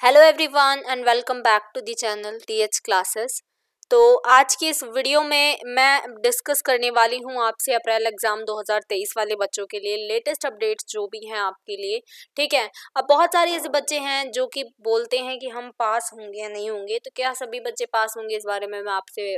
Hello everyone and welcome back to the channel TH classes. तो आज की इस वीडियो में मैं डिस्कस करने वाली हूँ आपसे अप्रैल एग्ज़ाम 2023 वाले बच्चों के लिए लेटेस्ट अपडेट्स जो भी हैं आपके लिए। ठीक है, अब बहुत सारे ऐसे बच्चे हैं जो कि बोलते हैं कि हम पास होंगे या नहीं होंगे, तो क्या सभी बच्चे पास होंगे इस बारे में मैं आपसे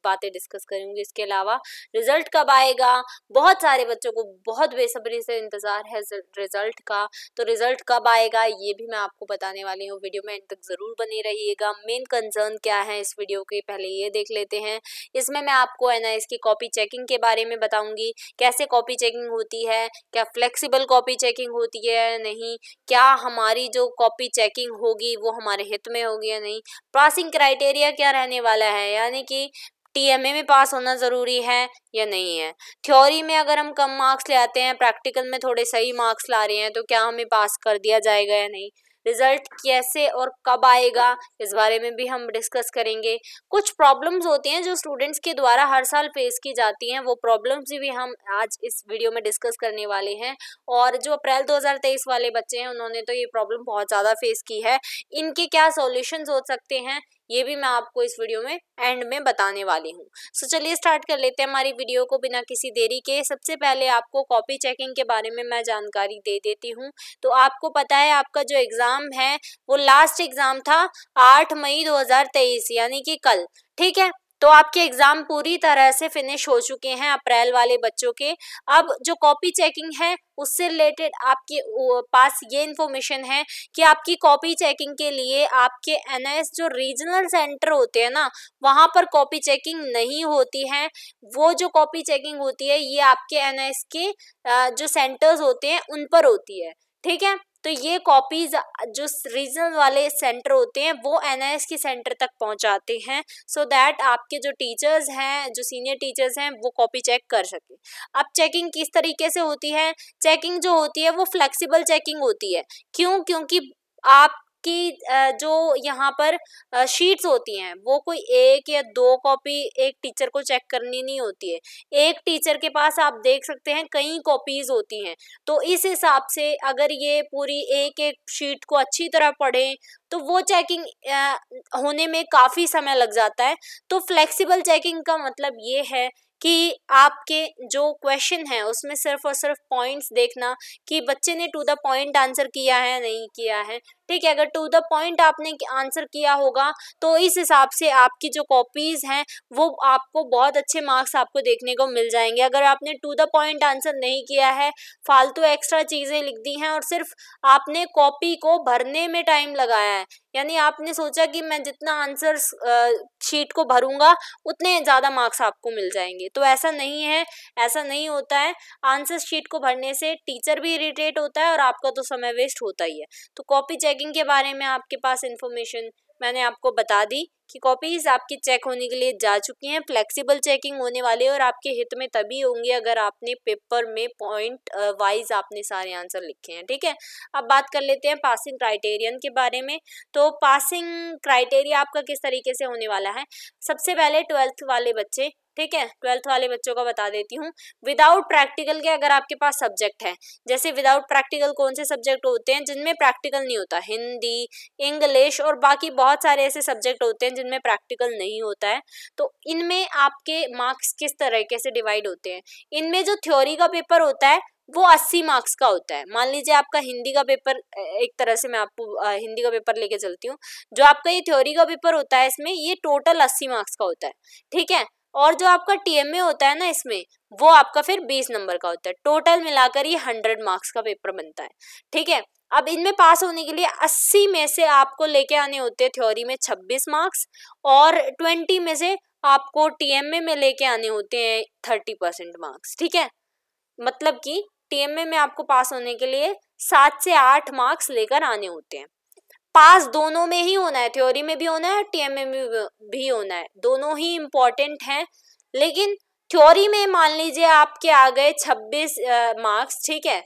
बातें डिस्कस करूँगी। इसके अलावा रिजल्ट कब आएगा, बहुत सारे बच्चों को बहुत बेसब्री से इंतज़ार है रिजल्ट का, तो रिजल्ट कब आएगा ये भी मैं आपको बताने वाली हूँ। वीडियो में एंड तक ज़रूर बने रहिएगा। मेन कंसर्न क्या है इस वीडियो के, पहले ये देख लेते हैं। इसमें मैं आपको एनआईएस की कॉपी चेकिंग के बारे में बताऊंगी, कैसे कॉपी चेकिंग होती है, क्या फ्लेक्सिबल कॉपी चेकिंग होती है या नहीं, क्या हमारी जो कॉपी चेकिंग होगी वो हमारे हित में होगी या नहीं, पासिंग क्राइटेरिया क्या रहने वाला है, यानी कि टीएमए में पास होना ज़रूरी है या नहीं है। थ्योरी में अगर हम कम मार्क्स ले आते हैं, प्रैक्टिकल में थोड़े सही मार्क्स ला रहे हैं, तो क्या हमें पास कर दिया जाएगा या नहीं। रिजल्ट कैसे और कब आएगा इस बारे में भी हम डिस्कस करेंगे। कुछ प्रॉब्लम्स होती हैं जो स्टूडेंट्स के द्वारा हर साल फेस की जाती हैं, वो प्रॉब्लम्स भी हम आज इस वीडियो में डिस्कस करने वाले हैं। और जो अप्रैल 2023 वाले बच्चे हैं उन्होंने तो ये प्रॉब्लम बहुत ज़्यादा फेस की है, इनके क्या सॉल्यूशंस हो सकते हैं ये भी मैं आपको इस वीडियो में एंड में बताने वाली हूँ। सो चलिए स्टार्ट कर लेते हैं हमारी वीडियो को बिना किसी देरी के। सबसे पहले आपको कॉपी चेकिंग के बारे में मैं जानकारी दे देती हूँ। तो आपको पता है आपका जो एग्ज़ाम है वो लास्ट एग्ज़ाम था 8 मई 2023 यानी कि कल। ठीक है, तो आपके एग्ज़ाम पूरी तरह से फिनिश हो चुके हैं अप्रैल वाले बच्चों के। अब जो कॉपी चेकिंग है उससे रिलेटेड आपके पास ये इन्फॉर्मेशन है कि आपकी कॉपी चेकिंग के लिए आपके एनआईएस जो रीजनल सेंटर होते हैं ना, वहाँ पर कॉपी चेकिंग नहीं होती है। वो जो कॉपी चेकिंग होती है ये आपके एनआईएस के जो सेंटर्स होते हैं उन पर होती है। ठीक है, तो ये कॉपीज जो रीजनल वाले सेंटर होते हैं वो एनआईएस के सेंटर तक पहुंचाते हैं, सो दैट आपके जो टीचर्स हैं, जो सीनियर टीचर्स हैं, वो कॉपी चेक कर सके। अब चेकिंग किस तरीके से होती है, चेकिंग जो होती है वो फ्लेक्सिबल चेकिंग होती है। क्यों? क्योंकि आपकी जो यहाँ पर शीट्स होती हैं वो कोई एक या दो कॉपी एक टीचर को चेक करनी नहीं होती है। एक टीचर के पास आप देख सकते हैं कई कॉपीज होती हैं, तो इस हिसाब से अगर ये पूरी एक एक शीट को अच्छी तरह पढ़ें तो वो चेकिंग होने में काफ़ी समय लग जाता है। तो फ्लेक्सिबल चेकिंग का मतलब ये है कि आपके जो क्वेश्चन है उसमें सिर्फ और सिर्फ पॉइंट्स देखना कि बच्चे ने टू द पॉइंट आंसर किया है नहीं किया है। ठीक है, अगर टू द पॉइंट आपने आंसर किया होगा तो इस हिसाब से आपकी जो कॉपीज हैं वो आपको बहुत अच्छे मार्क्स आपको देखने को मिल जाएंगे। अगर आपने टू द पॉइंट आंसर नहीं किया है, फालतू एक्स्ट्रा चीज़ें लिख दी हैं और सिर्फ आपने कॉपी को भरने में टाइम लगाया है, यानी आपने सोचा कि मैं जितना आंसर शीट को भरूंगा उतने ज़्यादा मार्क्स आपको मिल जाएंगे, तो ऐसा नहीं है, ऐसा नहीं होता है। आंसर शीट को भरने से टीचर भी इरिटेट होता है और आपका तो समय वेस्ट होता ही है। तो कॉपी चेकिंग के बारे में आपके पास इंफॉर्मेशन मैंने आपको बता दी कि कॉपीज आपकी चेक होने के लिए जा चुकी हैं। फ्लेक्सिबल चेकिंग होने वाली है और आपके हित में तभी होंगे अगर आपने पेपर में पॉइंट वाइज आपने सारे आंसर लिखे हैं। ठीक है, अब बात कर लेते हैं पासिंग क्राइटेरियन के बारे में। तो पासिंग क्राइटेरिया आपका किस तरीके से होने वाला है। सबसे पहले 12th वाले बच्चे, ठीक है, 12th वाले बच्चों का बता देती हूँ। विदाउट प्रैक्टिकल के अगर आपके पास सब्जेक्ट है, जैसे विदाउट प्रैक्टिकल कौन से सब्जेक्ट होते हैं जिनमें प्रैक्टिकल नहीं होता, हिंदी, इंग्लिश और बाकी बहुत सारे ऐसे सब्जेक्ट होते हैं जिनमें प्रैक्टिकल नहीं होता है। तो इनमें आपके मार्क्स किस तरीके से डिवाइड होते हैं। इनमें जो थ्योरी का पेपर होता है वो 80 मार्क्स का होता है। मान लीजिए आपका हिंदी का पेपर, एक तरह से मैं आपको हिंदी का पेपर लेके चलती हूँ। जो आपका ये थ्योरी का पेपर होता है इसमें ये टोटल 80 मार्क्स का होता है। ठीक है, और जो आपका टीएमए होता है ना इसमें वो आपका फिर 20 नंबर का होता है। टोटल मिलाकर ये 100 मार्क्स का पेपर बनता है। ठीक है, अब इनमें पास होने के लिए 80 में से आपको लेके आने होते हैं थ्योरी में 26 मार्क्स और 20 में से आपको टीएमए में लेके आने होते हैं 30% मार्क्स। ठीक है, मतलब कि टीएमए में आपको पास होने के लिए 7 से 8 मार्क्स लेकर आने होते हैं। पास दोनों में ही होना है, थ्योरी में भी होना है, टीएमए में भी होना है, दोनों ही इम्पोर्टेंट हैं। लेकिन थ्योरी में मान लीजिए आपके आ गए 26 मार्क्स, ठीक है,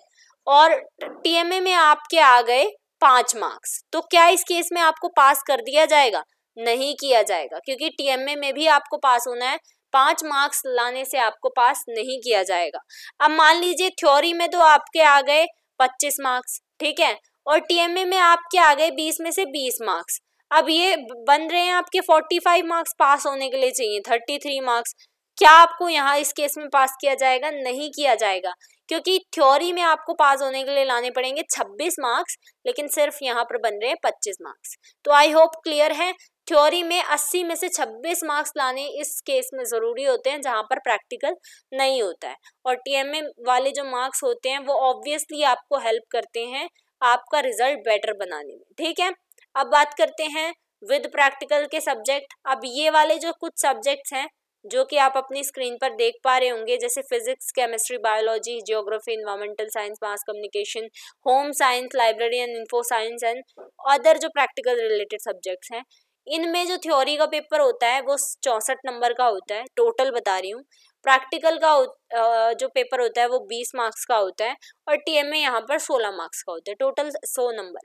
और टीएमए में आपके आ गए 5 मार्क्स, तो क्या इस केस में आपको पास कर दिया जाएगा? नहीं किया जाएगा, क्योंकि टीएमए में भी आपको पास होना है। 5 मार्क्स लाने से आपको पास नहीं किया जाएगा। अब मान लीजिए थ्योरी में तो आपके आ गए 25 मार्क्स, ठीक है, और टीएमए में आपके आ गए 20 में से 20 मार्क्स। अब ये बन रहे हैं आपके 45 मार्क्स पास होने के लिए चाहिए, 33 मार्क्स। क्या आपको यहाँ इस केस में पास किया जाएगा? नहीं किया जाएगा, क्योंकि थ्योरी में आपको पास होने के लिए लाने पड़ेंगे 26 मार्क्स, लेकिन सिर्फ यहाँ पर बन रहे हैं 25 मार्क्स। तो आई होप क्लियर है। थ्योरी में 80 में से 26 मार्क्स लाने इस केस में जरूरी होते हैं जहां पर प्रैक्टिकल नहीं होता है, और टीएमए वाले जो मार्क्स होते हैं वो ऑब्वियसली आपको हेल्प करते हैं आपका रिजल्ट बेटर बनाने में। ठीक है, अब बात करते हैं विद प्रैक्टिकल के सब्जेक्ट। अब ये वाले जो कुछ सब्जेक्ट्स हैं जो कि आप अपनी स्क्रीन पर देख पा रहे होंगे, जैसे physics, chemistry, biology, geography, environmental science, mass communication, home science, library and info science and other जो प्रैक्टिकल रिलेटेड सब्जेक्ट्स हैं, इनमें जो थ्योरी का पेपर होता है वो 64 नंबर का होता है, टोटल बता रही हूँ। प्रैक्टिकल का जो पेपर होता है वो 20 मार्क्स का होता है, और टीएमए यहाँ पर 16 मार्क्स का होता है, टोटल 100 नंबर।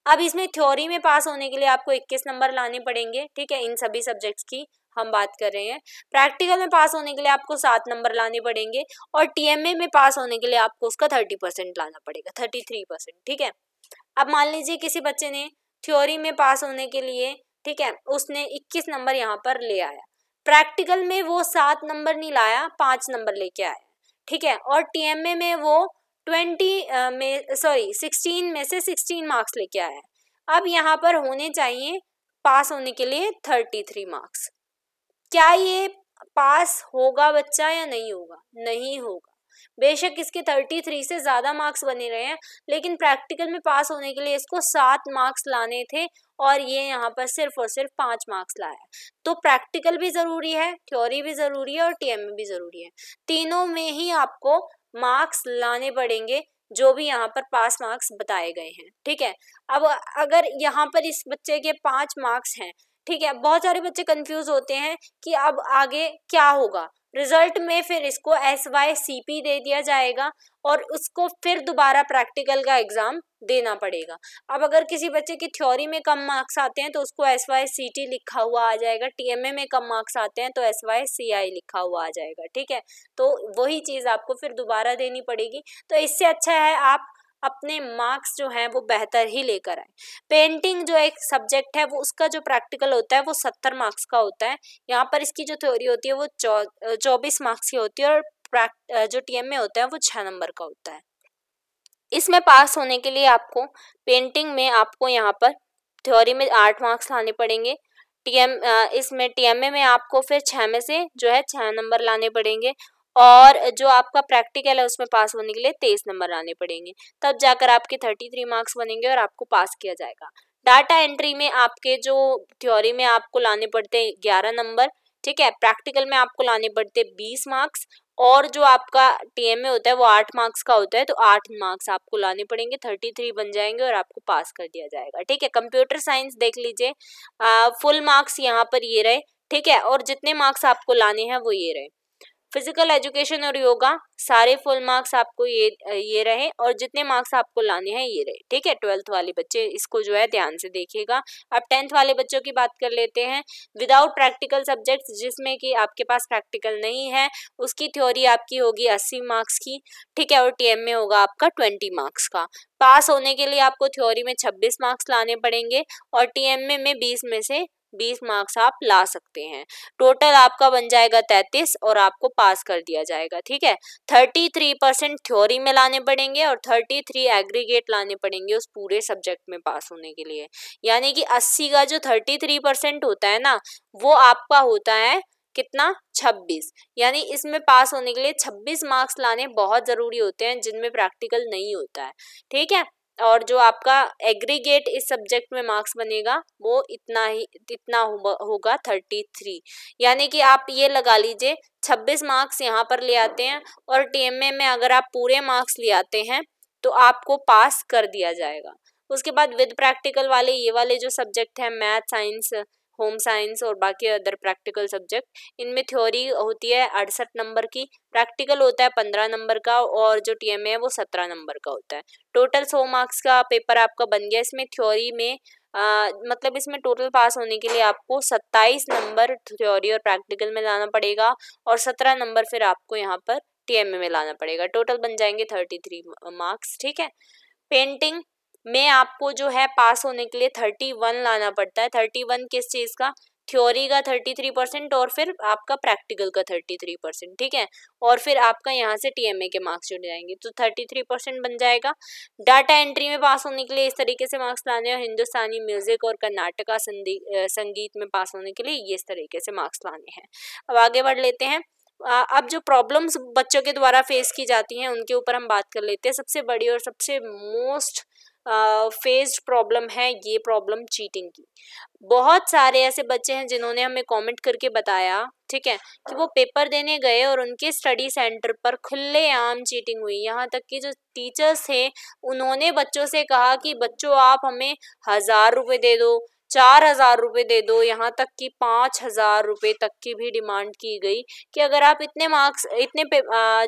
अब इसमें थ्योरी में पास होने के लिए आपको 21 नंबर लाने पड़ेंगे। ठीक है, इन सभी सब्जेक्ट्स की हम बात कर रहे हैं। प्रैक्टिकल में पास होने के लिए आपको 7 नंबर लाने पड़ेंगे, और टीएमए में पास होने के लिए आपको उसका 30% लाना पड़ेगा, 33%। ठीक है, अब मान लीजिए किसी बच्चे ने थ्योरी में पास होने के लिए, ठीक है, उसने 21 नंबर यहाँ पर ले आया, प्रैक्टिकल में वो 7 नंबर नहीं लाया, 5 नंबर लेके आया। ठीक है, और टीएमए में वो 16 में से 16 मार्क्स लेके आया। अब यहाँ पर होने चाहिए पास होने के लिए 33 मार्क्स। क्या ये पास होगा बच्चा या नहीं होगा? नहीं होगा। बेशक इसके 33 से ज्यादा मार्क्स बने रहे हैं, लेकिन प्रैक्टिकल में पास होने के लिए इसको 7 मार्क्स लाने थे, और ये यहाँ पर सिर्फ और सिर्फ 5 मार्क्स लाया। तो प्रैक्टिकल भी जरूरी है, थ्योरी भी जरूरी है, और टीएमए भी जरूरी है। तीनों में ही आपको मार्क्स लाने पड़ेंगे जो भी यहाँ पर पास मार्क्स बताए गए हैं। ठीक है, अब अगर यहाँ पर इस बच्चे के 5 मार्क्स हैं, ठीक है, बहुत सारे बच्चे कंफ्यूज होते हैं कि अब आगे क्या होगा। रिजल्ट में फिर इसको SYCP दे दिया जाएगा, और उसको फिर दोबारा प्रैक्टिकल का एग्जाम देना पड़ेगा। अब अगर किसी बच्चे की थ्योरी में कम मार्क्स आते हैं तो उसको SYCT लिखा हुआ आ जाएगा, टीएमए में कम मार्क्स आते हैं तो SYCI लिखा हुआ आ जाएगा। ठीक है, तो वही चीज आपको फिर दोबारा देनी पड़ेगी। तो इससे अच्छा है आप अपने मार्क्स जो हैं वो बेहतर ही लेकर आए। पेंटिंग जो एक सब्जेक्ट है वो उसका जो प्रैक्टिकल होता है वो 70 मार्क्स का होता है। यहाँ पर इसकी जो थ्योरी होती है वो 24 मार्क्स की होती है, और जो टीएमए होता है वो 6 नंबर का होता है। इसमें पास होने के लिए आपको पेंटिंग में आपको यहाँ पर थ्योरी में 8 मार्क्स लाने पड़ेंगे, इसमें टीएमए में आपको फिर 6 में से जो है 6 नंबर लाने पड़ेंगे, और जो आपका प्रैक्टिकल है उसमें पास होने के लिए 23 नंबर लाने पड़ेंगे। तब जाकर आपके 33 मार्क्स बनेंगे और आपको पास किया जाएगा। डाटा एंट्री में आपके जो थ्योरी में आपको लाने पड़ते हैं 11 नंबर, ठीक है, प्रैक्टिकल में आपको लाने पड़ते 20 मार्क्स, और जो आपका टीएमए होता है वो 8 मार्क्स का होता है, तो 8 मार्क्स आपको लाने पड़ेंगे, 33 बन जाएंगे और आपको पास कर दिया जाएगा। ठीक है, कंप्यूटर साइंस देख लीजिए, फुल मार्क्स यहाँ पर ये रहे। ठीक है, और जितने मार्क्स आपको लाने हैं वो ये रहे। फिजिकल एजुकेशन और योगा सारे फुल मार्क्स आपको ये रहे, और जितने मार्क्स आपको लाने हैं ये रहे। ठीक है, 12th वाले बच्चे इसको जो है ध्यान से देखिएगा। अब 10th वाले बच्चों की बात कर लेते हैं। विदाउट प्रैक्टिकल सब्जेक्ट्स, जिसमें कि आपके पास प्रैक्टिकल नहीं है, उसकी थ्योरी आपकी होगी 80 मार्क्स की। ठीक है, और टीएमए होगा आपका 20 मार्क्स का। पास होने के लिए आपको थ्योरी में 26 मार्क्स लाने पड़ेंगे, और टीएमए में 20 में से 20 मार्क्स आप ला सकते हैं। टोटल आपका बन जाएगा 33, और आपको पास कर दिया जाएगा। ठीक है, 33% थ्योरी में लाने पड़ेंगे और 33 एग्रीगेट लाने पड़ेंगे उस पूरे सब्जेक्ट में पास होने के लिए। यानी कि 80 का जो 33% होता है ना, वो आपका होता है कितना? 26। यानी इसमें पास होने के लिए 26 मार्क्स लाने बहुत जरूरी होते हैं, जिनमें प्रैक्टिकल नहीं होता है। ठीक है, और जो आपका एग्रीगेट इस सब्जेक्ट में मार्क्स बनेगा वो इतना होगा 33। यानी कि आप ये लगा लीजिए 26 मार्क्स यहाँ पर ले आते हैं, और टीएमए में अगर आप पूरे मार्क्स ले आते हैं तो आपको पास कर दिया जाएगा। उसके बाद विद प्रैक्टिकल वाले ये वाले जो सब्जेक्ट हैं, मैथ, साइंस, होम साइंस और बाकी अदर प्रैक्टिकल सब्जेक्ट, इनमें थ्योरी होती है 68 नंबर की, प्रैक्टिकल होता है 15 नंबर का, और जो टीएमए है वो 17 नंबर का होता है। टोटल 100 मार्क्स का पेपर आपका बन गया। इसमें थ्योरी में मतलब इसमें टोटल पास होने के लिए आपको 27 नंबर थ्योरी और प्रैक्टिकल में लाना पड़ेगा, और 17 नंबर फिर आपको यहाँ पर टीएमए में लाना पड़ेगा। टोटल बन जाएंगे 33 मार्क्स। ठीक है, पेंटिंग में आपको जो है पास होने के लिए 31 लाना पड़ता है। 31 किस चीज़ का, थ्योरी का 33% और फिर आपका प्रैक्टिकल का 33%, ठीक है। और फिर आपका यहाँ से TMA के मार्क्स जुड़ जाएंगे, तो 33% बन जाएगा। डाटा एंट्री में पास होने के लिए इस तरीके से मार्क्स लाने, और हिंदुस्तानी म्यूजिक और कर्नाटका संगीत में पास होने के लिए ये इस तरीके से मार्क्स लाने हैं। अब आगे बढ़ लेते हैं। अब जो प्रॉब्लम्स बच्चों के द्वारा फेस की जाती हैं उनके ऊपर हम बात कर लेते हैं। सबसे बड़ी और सबसे मोस्ट फेस्ड प्रॉब्लम है ये प्रॉब्लम चीटिंग की। बहुत सारे ऐसे बच्चे हैं जिन्होंने हमें कमेंट करके बताया, ठीक है, कि वो पेपर देने गए और उनके स्टडी सेंटर पर खुलेआम चीटिंग हुई। यहाँ तक कि जो टीचर्स थे उन्होंने बच्चों से कहा कि बच्चों आप हमें 1000 रुपये दे दो, 4000 रुपये दे दो, यहाँ तक कि 5000 रुपये तक की भी डिमांड की गई कि अगर आप इतने मार्क्स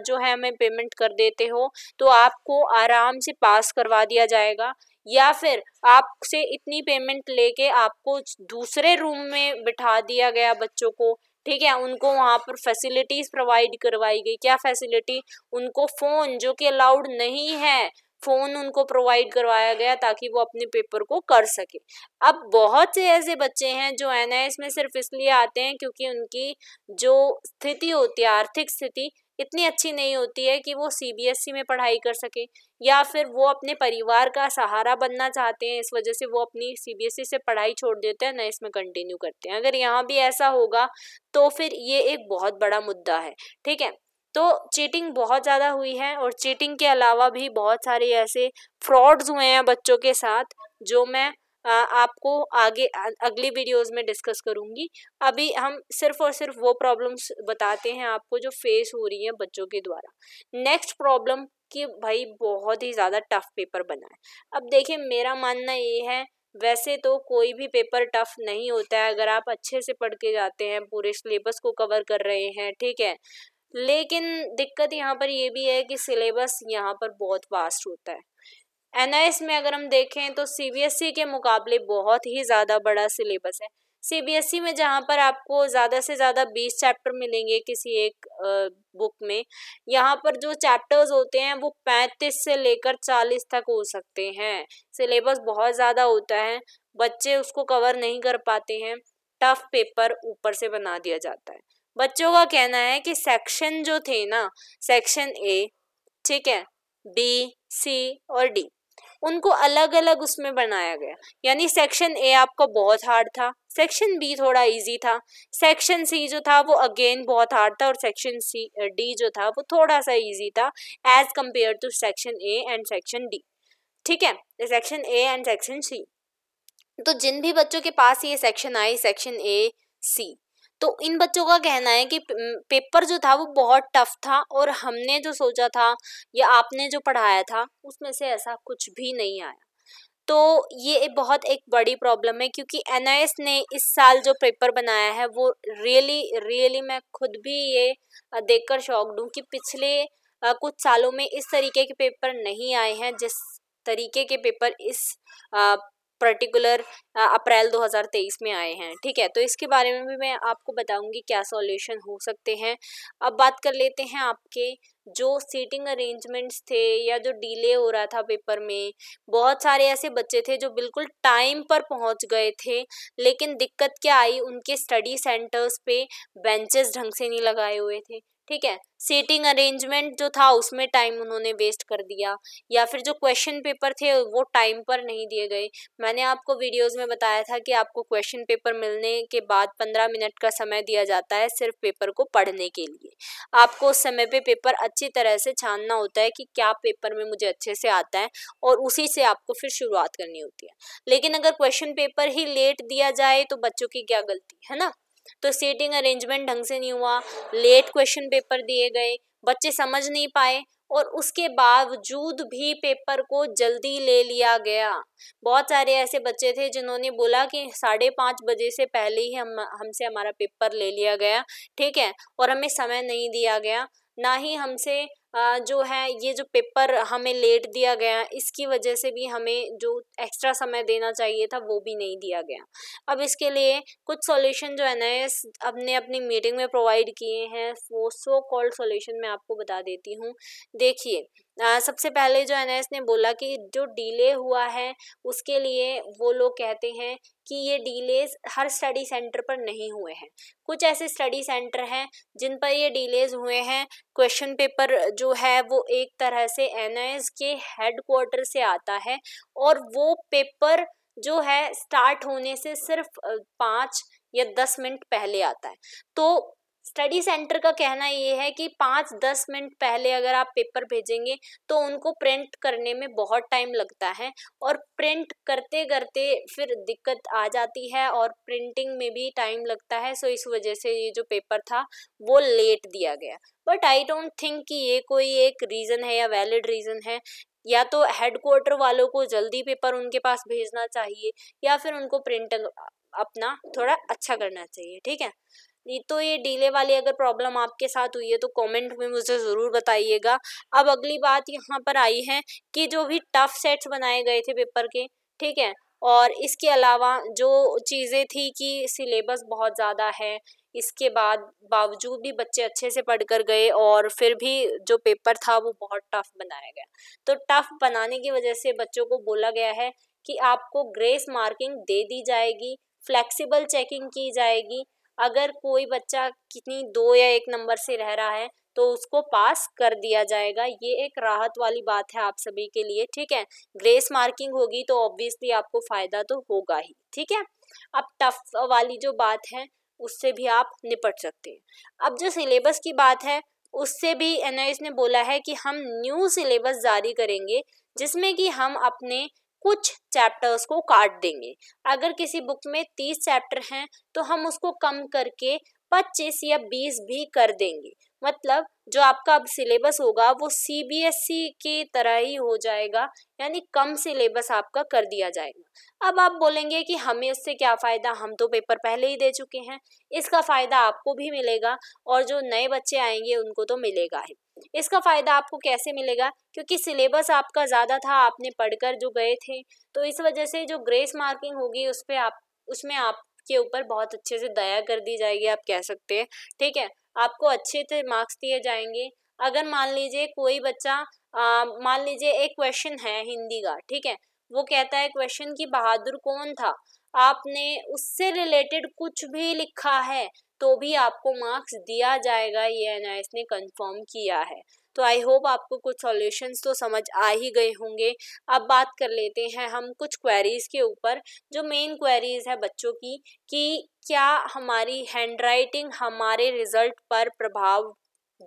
जो है हमें पेमेंट कर देते हो तो आपको आराम से पास करवा दिया जाएगा, या फिर आपसे इतनी पेमेंट लेके आपको दूसरे रूम में बिठा दिया गया बच्चों को, ठीक है, उनको वहाँ पर फैसिलिटीज प्रोवाइड करवाई गई। क्या फैसिलिटी, उनको फोन जो कि अलाउड नहीं है, फोन उनको प्रोवाइड करवाया गया ताकि वो अपने पेपर को कर सके। अब बहुत से ऐसे बच्चे हैं जो NIS में सिर्फ इसलिए आते हैं क्योंकि उनकी जो स्थिति होती है, आर्थिक स्थिति इतनी अच्छी नहीं होती है कि वो CBSE में पढ़ाई कर सके, या फिर वो अपने परिवार का सहारा बनना चाहते हैं, इस वजह से वो अपनी CBSE से पढ़ाई छोड़ देते हैं, NIS में कंटिन्यू करते हैं। अगर यहाँ भी ऐसा होगा तो फिर ये एक बहुत बड़ा मुद्दा है, ठीक है। तो चीटिंग बहुत ज़्यादा हुई है, और चीटिंग के अलावा भी बहुत सारे ऐसे फ्रॉड्स हुए हैं बच्चों के साथ जो मैं आपको आगे अगली वीडियोस में डिस्कस करूंगी। अभी हम सिर्फ और सिर्फ वो प्रॉब्लम्स बताते हैं आपको जो फेस हो रही हैं बच्चों के द्वारा। नेक्स्ट प्रॉब्लम कि भाई बहुत ही ज़्यादा टफ पेपर बना है। अब देखिए मेरा मानना ये है, वैसे तो कोई भी पेपर टफ नहीं होता है अगर आप अच्छे से पढ़ के जाते हैं, पूरे सिलेबस को कवर कर रहे हैं, ठीक है। लेकिन दिक्कत यहाँ पर ये भी है कि सिलेबस यहाँ पर बहुत वास्ट होता है। NIS में अगर हम देखें तो CBSE के मुकाबले बहुत ही ज़्यादा बड़ा सिलेबस है। CBSE में जहाँ पर आपको ज़्यादा से ज़्यादा 20 चैप्टर मिलेंगे किसी एक बुक में, यहाँ पर जो चैप्टर्स होते हैं वो 35 से लेकर 40 तक हो सकते हैं। सिलेबस बहुत ज़्यादा होता है, बच्चे उसको कवर नहीं कर पाते हैं, टफ पेपर ऊपर से बना दिया जाता है। बच्चों का कहना है कि सेक्शन जो थे ना, सेक्शन A, ठीक है, B, C और D, उनको अलग अलग उसमें बनाया गया। यानी सेक्शन A आपका बहुत हार्ड था, सेक्शन B थोड़ा इजी था, सेक्शन C जो था वो अगेन बहुत हार्ड था, और सेक्शन D जो था वो थोड़ा सा इजी था as compare to section A and section D, ठीक है, section A and section C। तो जिन भी बच्चों के पास ये सेक्शन आई, सेक्शन A, C, तो इन बच्चों का कहना है कि पेपर जो था वो बहुत टफ था, और हमने जो सोचा था या आपने जो पढ़ाया था उसमें से ऐसा कुछ भी नहीं आया। तो ये बहुत एक बड़ी प्रॉब्लम है, क्योंकि NIS ने इस साल जो पेपर बनाया है वो रियली मैं खुद भी ये देखकर शॉक्ड हूँ कि पिछले कुछ सालों में इस तरीके के पेपर नहीं आए हैं जिस तरीके के पेपर इस पर्टिकुलर अप्रैल 2023 में आए हैं, ठीक है। तो इसके बारे में भी मैं आपको बताऊंगी क्या सॉल्यूशन हो सकते हैं। अब बात कर लेते हैं आपके जो सीटिंग अरेंजमेंट्स थे या जो डिले हो रहा था पेपर में। बहुत सारे ऐसे बच्चे थे जो बिल्कुल टाइम पर पहुंच गए थे, लेकिन दिक्कत क्या आई, उनके स्टडी सेंटर्स पे बेंचेस ढंग से नहीं लगाए हुए थे, ठीक है। सीटिंग अरेंजमेंट जो था उसमें टाइम उन्होंने वेस्ट कर दिया, या फिर जो क्वेश्चन पेपर थे वो टाइम पर नहीं दिए गए। मैंने आपको वीडियोस में बताया था कि आपको क्वेश्चन पेपर मिलने के बाद 15 मिनट का समय दिया जाता है सिर्फ पेपर को पढ़ने के लिए। आपको उस समय पे पेपर अच्छी तरह से छानना होता है कि क्या पेपर में मुझे अच्छे से आता है, और उसी से आपको फिर शुरुआत करनी होती है। लेकिन अगर क्वेश्चन पेपर ही लेट दिया जाए तो बच्चों की क्या गलती है ना। तो सीटिंग अरेंजमेंट ढंग से नहीं हुआ, लेट क्वेश्चन पेपर दिए गए, बच्चे समझ नहीं पाए, और उसके बावजूद भी पेपर को जल्दी ले लिया गया। बहुत सारे ऐसे बच्चे थे जिन्होंने बोला कि 5:30 बजे से पहले ही हमसे हमारा पेपर ले लिया गया, ठीक है, और हमें समय नहीं दिया गया, ना ही हमसे जो है ये जो पेपर हमें लेट दिया गया, इसकी वजह से भी हमें जो एक्स्ट्रा समय देना चाहिए था वो भी नहीं दिया गया। अब इसके लिए कुछ सॉल्यूशन जो NIS अपने अपनी मीटिंग में प्रोवाइड किए हैं, वो सो कॉल्ड सॉल्यूशन मैं आपको बता देती हूँ। देखिए, सबसे पहले जो एनआईएस ने बोला कि जो डिले हुआ है उसके लिए वो लोग कहते हैं कि ये डिलेज हर स्टडी सेंटर पर नहीं हुए हैं। कुछ ऐसे स्टडी सेंटर हैं जिन पर ये डिलेज हुए हैं। क्वेश्चन पेपर जो है वो एक तरह से एनआईएस के हेडक्वार्टर से आता है और वो पेपर जो है स्टार्ट होने से सिर्फ 5 या 10 मिनट पहले आता है। तो स्टडी सेंटर का कहना ये है कि 5-10 मिनट पहले अगर आप पेपर भेजेंगे तो उनको प्रिंट करने में बहुत टाइम लगता है और प्रिंट करते करते फिर दिक्कत आ जाती है और प्रिंटिंग में भी टाइम लगता है। सो इस वजह से ये जो पेपर था वो लेट दिया गया। बट आई डोंट थिंक कि ये कोई एक रीज़न है या वैलिड रीज़न है। या तो हेडक्वार्टर वालों को जल्दी पेपर उनके पास भेजना चाहिए या फिर उनको प्रिंट अपना थोड़ा अच्छा करना चाहिए। ठीक है, नहीं तो ये डिले वाली अगर प्रॉब्लम आपके साथ हुई है तो कमेंट में मुझे ज़रूर बताइएगा। अब अगली बात यहाँ पर आई है कि जो भी टफ सेट्स बनाए गए थे पेपर के, ठीक है, और इसके अलावा जो चीज़ें थी कि सिलेबस बहुत ज़्यादा है, इसके बावजूद भी बच्चे अच्छे से पढ़ कर गए और फिर भी जो पेपर था वो बहुत टफ बनाया गया। तो टफ बनाने की वजह से बच्चों को बोला गया है कि आपको ग्रेस मार्किंग दे दी जाएगी, फ्लेक्सिबल चेकिंग की जाएगी। अगर कोई बच्चा कितनी 2 या 1 नंबर से रह रहा है तो उसको पास कर दिया जाएगा। ये एक राहत वाली बात है आप सभी के लिए। ठीक है, ग्रेस मार्किंग होगी तो ऑब्वियसली आपको फायदा तो होगा ही। ठीक है, अब टफ वाली जो बात है उससे भी आप निपट सकते हैं। अब जो सिलेबस की बात है उससे भी एनआईएस ने बोला है कि हम न्यू सिलेबस जारी करेंगे जिसमें कि हम अपने कुछ चैप्टर्स को काट देंगे। अगर किसी बुक में 30 चैप्टर हैं तो हम उसको कम करके 25 या 20 भी कर देंगे। मतलब जो आपका अब सिलेबस होगा वो सीबीएसई की तरह ही हो जाएगा, यानी कम सिलेबस आपका कर दिया जाएगा। अब आप बोलेंगे कि हमें उससे क्या फ़ायदा, हम तो पेपर पहले ही दे चुके हैं। इसका फ़ायदा आपको भी मिलेगा और जो नए बच्चे आएंगे उनको तो मिलेगा ही। इसका फ़ायदा आपको कैसे मिलेगा, क्योंकि सिलेबस आपका ज़्यादा था, आपने पढ़कर जो गए थे, तो इस वजह से जो ग्रेस मार्किंग होगी उसमें आपके ऊपर बहुत अच्छे से दया कर दी जाएगी, आप कह सकते हैं। ठीक है, आपको अच्छे से मार्क्स दिए जाएंगे। अगर मान लीजिए कोई बच्चा मान लीजिए एक क्वेश्चन है हिंदी का, ठीक है, वो कहता है क्वेश्चन कि बहादुर कौन था, आपने उससे रिलेटेड कुछ भी लिखा है तो भी आपको मार्क्स दिया जाएगा। ये एनआईएस ने कंफर्म किया है। तो आई होप आपको कुछ सॉल्यूशंस तो समझ आ ही गए होंगे। अब बात कर लेते हैं हम कुछ क्वेरीज के ऊपर, जो मेन क्वेरीज है बच्चों की, कि क्या हमारी हैंडराइटिंग हमारे रिजल्ट पर प्रभाव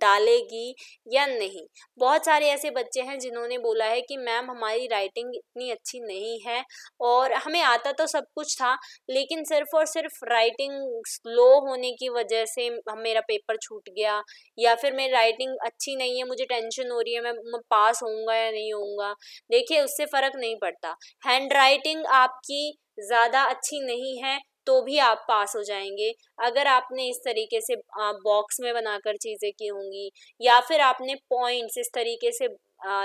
डालेगी या नहीं। बहुत सारे ऐसे बच्चे हैं जिन्होंने बोला है कि मैम हमारी राइटिंग इतनी अच्छी नहीं है और हमें आता तो सब कुछ था, लेकिन सिर्फ और सिर्फ राइटिंग स्लो होने की वजह से मेरा पेपर छूट गया, या फिर मेरी राइटिंग अच्छी नहीं है, मुझे टेंशन हो रही है मैं पास होऊंगा या नहीं होऊंगा। देखिए, उससे फ़र्क नहीं पड़ता। हैंड राइटिंग आपकी ज़्यादा अच्छी नहीं है तो भी आप पास हो जाएंगे। अगर आपने इस तरीके से बॉक्स में बनाकर चीज़ें की होंगी या फिर आपने पॉइंट्स इस तरीके से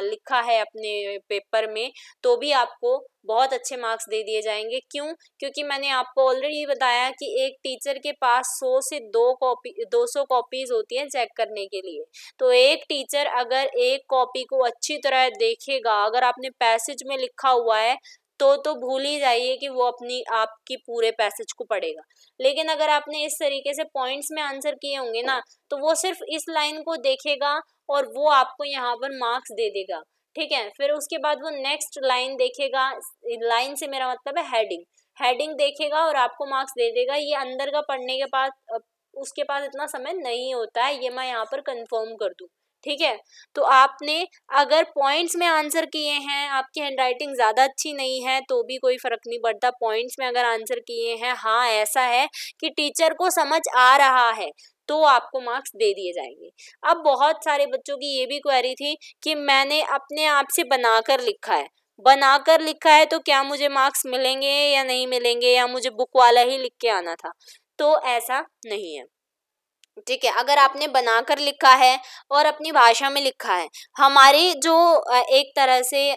लिखा है अपने पेपर में, तो भी आपको बहुत अच्छे मार्क्स दे दिए जाएंगे। क्यों? क्योंकि मैंने आपको ऑलरेडी बताया कि एक टीचर के पास 100 से 200 कॉपीज होती हैं चेक करने के लिए। तो एक टीचर अगर एक कॉपी को अच्छी तरह देखेगा, अगर आपने पैसेज में लिखा हुआ है तो भूल ही जाइए कि वो अपनी आपकी पूरे पैसेज को पढ़ेगा। लेकिन अगर आपने इस तरीके से पॉइंट्स में आंसर किए होंगे ना, तो वो सिर्फ इस लाइन को देखेगा और वो आपको यहाँ पर मार्क्स दे देगा। ठीक है, फिर उसके बाद वो नेक्स्ट लाइन देखेगा, लाइन से मेरा मतलब है हेडिंग देखेगा और आपको मार्क्स दे देगा। ये अंदर का पढ़ने के बाद उसके पास इतना समय नहीं होता है, ये मैं यहाँ पर कंफर्म कर दूँ। ठीक है, तो आपने अगर पॉइंट्स में आंसर किए हैं, आपकी हैंडराइटिंग ज़्यादा अच्छी नहीं है तो भी कोई फ़र्क नहीं पड़ता। पॉइंट्स में अगर आंसर किए हैं, हाँ ऐसा है कि टीचर को समझ आ रहा है, तो आपको मार्क्स दे दिए जाएंगे। अब बहुत सारे बच्चों की ये भी क्वेरी थी कि मैंने अपने आप से बनाकर लिखा है तो क्या मुझे मार्क्स मिलेंगे या नहीं मिलेंगे, या मुझे बुक वाला ही लिख के आना था। तो ऐसा नहीं है। ठीक है, अगर आपने बनाकर लिखा है और अपनी भाषा में लिखा है, हमारी जो एक तरह से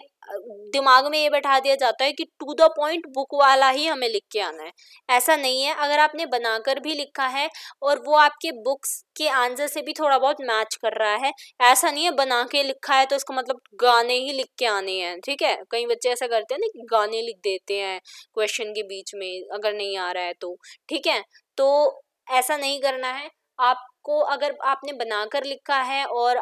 दिमाग में ये बैठा दिया जाता है कि टू द पॉइंट बुक वाला ही हमें लिख के आना है। ऐसा नहीं है। अगर आपने बनाकर भी लिखा है और वो आपके बुक्स के आंसर से भी थोड़ा बहुत मैच कर रहा है, ऐसा नहीं है बना के लिखा है तो इसका मतलब गाने ही लिख के आने हैं, ठीक है। कई बच्चे ऐसा करते हैं ना कि गाने लिख देते हैं क्वेश्चन के बीच में अगर नहीं आ रहा है तो, ठीक है। तो ऐसा नहीं करना है आपको। अगर आपने बनाकर लिखा है और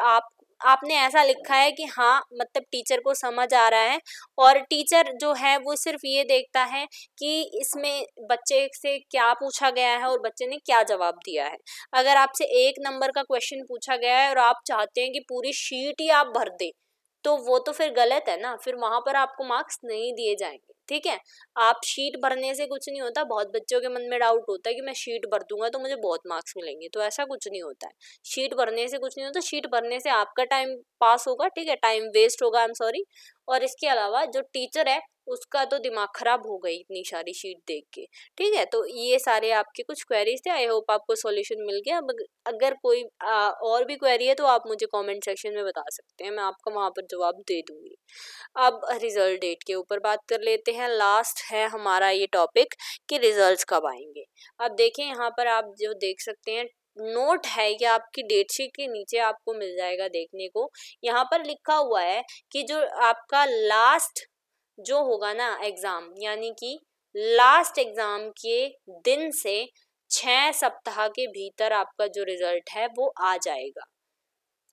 आपने ऐसा लिखा है कि हाँ मतलब टीचर को समझ आ रहा है, और टीचर जो है वो सिर्फ ये देखता है कि इसमें बच्चे से क्या पूछा गया है और बच्चे ने क्या जवाब दिया है। अगर आपसे 1 नंबर का क्वेश्चन पूछा गया है और आप चाहते हैं कि पूरी शीट ही आप भर दे, तो वो तो फिर गलत है ना, फिर वहां पर आपको मार्क्स नहीं दिए जाएंगे, ठीक है। आप शीट भरने से कुछ नहीं होता। बहुत बच्चों के मन में डाउट होता है कि मैं शीट भर दूंगा तो मुझे बहुत मार्क्स मिलेंगे, तो ऐसा कुछ नहीं होता है। शीट भरने से कुछ नहीं होता। शीट भरने से आपका टाइम पास होगा, ठीक है, टाइम वेस्ट होगा, आई एम सॉरी। और इसके अलावा जो टीचर है उसका तो दिमाग खराब हो गई इतनी सारी शीट देख के, ठीक है। तो ये सारे आपके कुछ क्वेरीज थे। आई होप आपको सॉल्यूशन मिल गया। अब अगर कोई और भी क्वेरी है तो आप मुझे कमेंट सेक्शन में बता सकते हैं, मैं आपका वहां पर जवाब दे दूंगी। अब रिजल्ट डेट के ऊपर बात कर लेते हैं। लास्ट है हमारा ये टॉपिक कि रिजल्ट्स कब आएंगे। अब देखें यहाँ पर आप जो देख सकते हैं नोट है कि आपकी डेट शीट के नीचे आपको मिल जाएगा देखने को। यहाँ पर लिखा हुआ है कि जो आपका लास्ट जो होगा ना एग्जाम, यानी कि लास्ट एग्जाम के दिन से 6 सप्ताह के भीतर आपका जो रिजल्ट है वो आ जाएगा।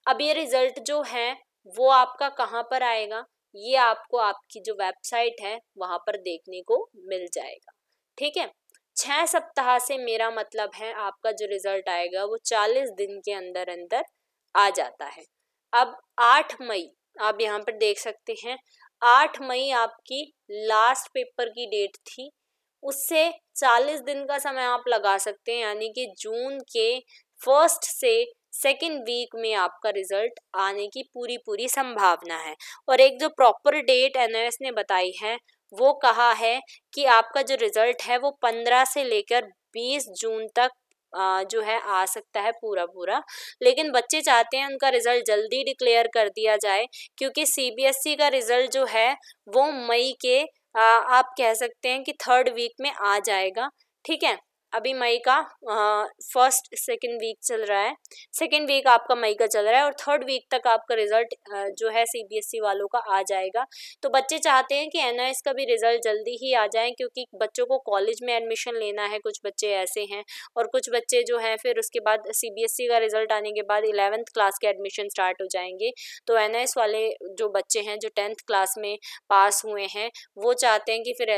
अब ये रिजल्ट जो है वो आपका कहाँ पर आएगा, ये आपको आपकी जो वेबसाइट है वहां पर देखने को मिल जाएगा, ठीक है। 6 सप्ताह से मेरा मतलब है आपका जो रिजल्ट आएगा वो 40 दिन के अंदर अंदर आ जाता है। अब 8 मई आप यहाँ पर देख सकते हैं, 8 मई आपकी लास्ट पेपर की डेट थी। उससे 40 दिन का समय आप लगा सकते हैं, यानी कि जून के 1 से 2 वीक में आपका रिजल्ट आने की पूरी पूरी संभावना है। और एक जो प्रॉपर डेट एनआईएस ने बताई है वो कहा है कि आपका जो रिजल्ट है वो 15 से लेकर 20 जून तक जो है आ सकता है पूरा पूरा। लेकिन बच्चे चाहते हैं उनका रिजल्ट जल्दी डिक्लेयर कर दिया जाए, क्योंकि सीबीएसई का रिजल्ट जो है वो मई के आप कह सकते हैं कि 3rd वीक में आ जाएगा, ठीक है। अभी मई का 1st 2nd वीक चल रहा है, 2nd वीक आपका मई का चल रहा है और 3rd वीक तक आपका रिजल्ट जो है सीबीएसई वालों का आ जाएगा। तो बच्चे चाहते हैं कि एनआईएस का भी रिजल्ट जल्दी ही आ जाए, क्योंकि बच्चों को कॉलेज में एडमिशन लेना है। कुछ बच्चे ऐसे हैं, और कुछ बच्चे जो हैं फिर उसके बाद सीबीएसई का रिजल्ट आने के बाद 11th क्लास के एडमिशन स्टार्ट हो जाएंगे। तो एनआईएस वाले जो बच्चे हैं जो 10th क्लास में पास हुए हैं वो चाहते हैं कि फिर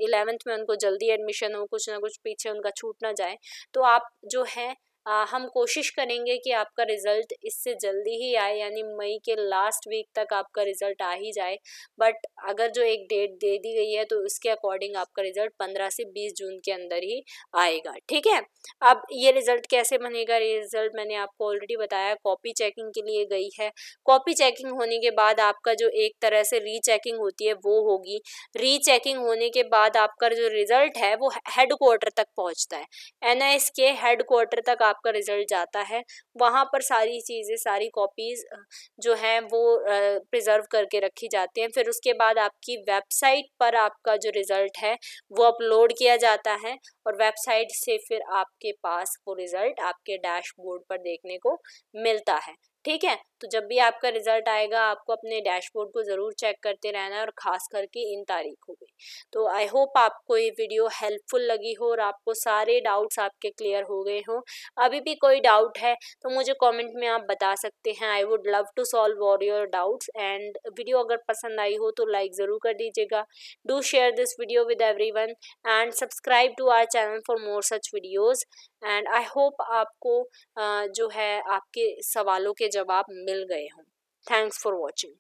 11th में उनको जल्दी एडमिशन हो, कुछ ना कुछ पीछे उनका छूट ना जाए। तो आप जो है हम कोशिश करेंगे कि आपका रिजल्ट इससे जल्दी ही आए, यानी मई के लास्ट वीक तक आपका रिजल्ट आ ही जाए। बट अगर जो एक डेट दे दी गई है तो उसके अकॉर्डिंग आपका रिजल्ट 15 से 20 जून के अंदर ही आएगा, ठीक है। अब ये रिजल्ट कैसे बनेगा, ये रिजल्ट मैंने आपको ऑलरेडी बताया, कॉपी चेकिंग के लिए गई है। कॉपी चेकिंग होने के बाद आपका जो एक तरह से रीचेकिंग होती है वो होगी। रीचेकिंग होने के बाद आपका जो रिजल्ट है वो हेडक्वार्टर तक पहुंचता है। एनआईएस के हेडक्वार्टर तक आपका रिजल्ट जाता है। वहां पर सारी चीज़ें, सारी कॉपीज जो हैं वो प्रिजर्व करके रखी जाती हैं। फिर उसके बाद आपकी वेबसाइट पर आपका जो रिजल्ट है वो अपलोड किया जाता है, और वेबसाइट से फिर आपके पास वो रिजल्ट आपके डैशबोर्ड पर देखने को मिलता है, ठीक है। तो जब भी आपका रिजल्ट आएगा आपको अपने डैशबोर्ड को ज़रूर चेक करते रहना है, और ख़ास करके इन तारीखों पे। तो आई होप आपको ये वीडियो हेल्पफुल लगी हो और आपको सारे डाउट्स आपके क्लियर हो गए हों। अभी भी कोई डाउट है तो मुझे कमेंट में आप बता सकते हैं। I would love to solve all your doubts. And video अगर पसंद आई हो तो लाइक ज़रूर कर दीजिएगा। Do share this video with everyone and subscribe to our channel for more such videos. And I hope आपको जो है आपके सवालों के जवाब मिल गए हों। Thanks for watching.